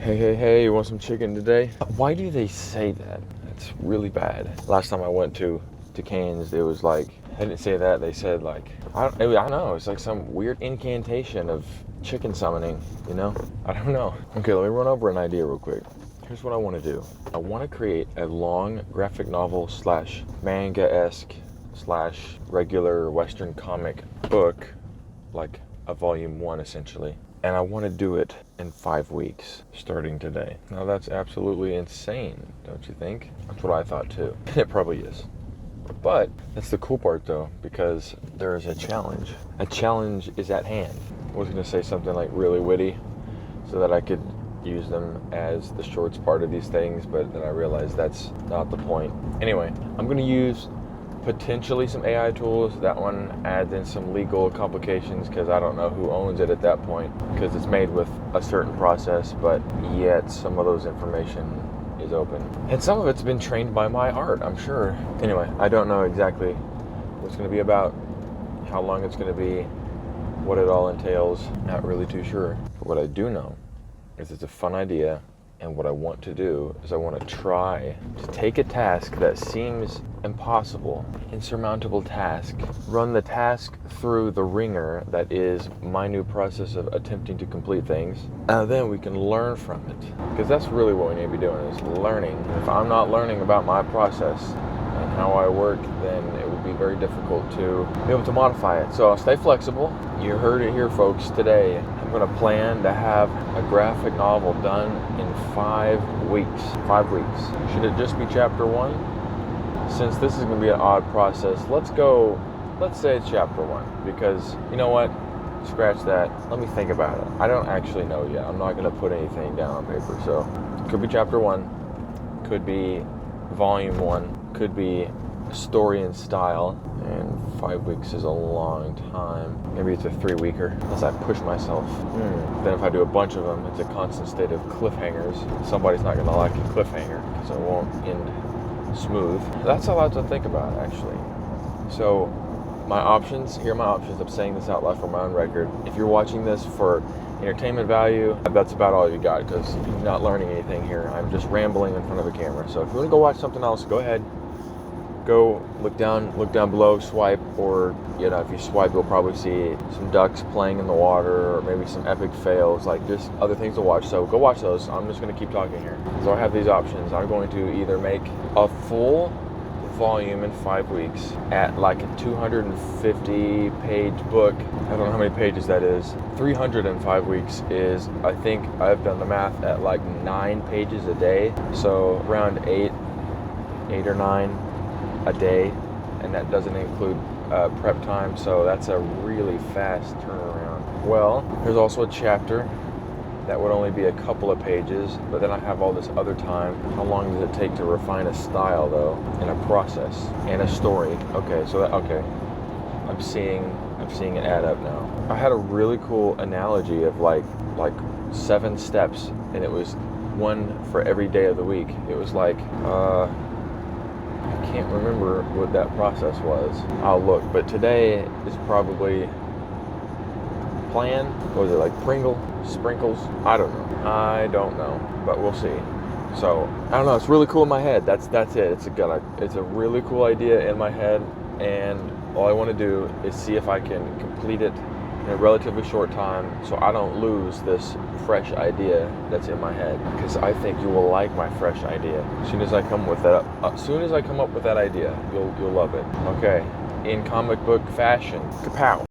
Hey, you want some chicken today? Why do they say that? That's really bad. Last time I went to Cane's, it was like, they didn't say that, they said like, I don't know, it's like some weird incantation of chicken summoning, you know? I don't know. Okay, let me run over an idea real quick. Here's what I want to do. I want to create a long graphic novel slash manga-esque slash regular Western comic book, like a volume 1 essentially. And I want to do it in 5 weeks, starting today. Now that's absolutely insane, don't you think? That's what I thought too. It probably is. But that's the cool part though, because there is a challenge. A challenge is at hand. I was going to say something like really witty so that I could use them as the shorts part of these things, but then I realized that's not the point. Anyway, I'm going to use potentially some AI tools. That one adds in some legal complications because I don't know who owns it at that point, because it's made with a certain process, but yet some of those information is open. And some of it's been trained by my art, I'm sure. Anyway, I don't know exactly what it's going to be about, how long it's going to be, what it all entails. Not really too sure. But what I do know is it's a fun idea. And what I want to do is I want to try to take a task that seems impossible, insurmountable task, run the task through the ringer that is my new process of attempting to complete things, and then we can learn from it. Because that's really what we need to be doing, is learning. If I'm not learning about my process and how I work, then it would be very difficult to be able to modify it. So stay flexible. You heard it here, folks. Today, I'm going to plan to have a graphic novel done in 5 weeks. 5 weeks. Should it just be chapter 1? Since this is going to be an odd process, let's say it's chapter 1, because you know what? Scratch that. Let me think about it. I don't actually know yet. I'm not going to put anything down on paper. So it could be chapter 1, could be volume 1, could be story and style, and 5 weeks is a long time. Maybe it's a 3-weeker, unless I push myself. Then if I do a bunch of them, it's a constant state of cliffhangers. Somebody's not going to like a cliffhanger, because it won't end smooth. That's a lot to think about, actually. So my options, here are my options. I'm saying this out loud for my own record. If you're watching this for entertainment value, that's about all you got, because you're not learning anything here. I'm just rambling in front of a camera. So if you want to go watch something else, go ahead. Go look down below, swipe, or if you swipe, you'll probably see some ducks playing in the water, or maybe some epic fails, like just other things to watch. So go watch those. I'm just going to keep talking here. So I have these options. I'm going to either make a full volume in 5 weeks at like a 250-page book. I don't know how many pages that is. 300 in 5 weeks is, I think I've done the math, at like 9 pages a day. So around 8 or 9 a day, and that doesn't include prep time, so that's a really fast turnaround. Well, there's also a chapter that would only be a couple of pages, but then I have all this other time. How long does it take to refine a style though, and a process, and a story? Okay, I'm seeing it add up now. I had a really cool analogy of like 7 steps, and it was one for every day of the week. It was like I can't remember what that process was. I'll look, but today is probably plan. What was it, like Pringle? Sprinkles? I don't know, but we'll see. So, I don't know, it's really cool in my head. That's it. It's a really cool idea in my head, and all I want to do is see if I can complete it in a relatively short time, so I don't lose this fresh idea that's in my head, because I think you will like my fresh idea. As soon as I come up with that idea, you'll love it. Okay, in comic book fashion, kapow.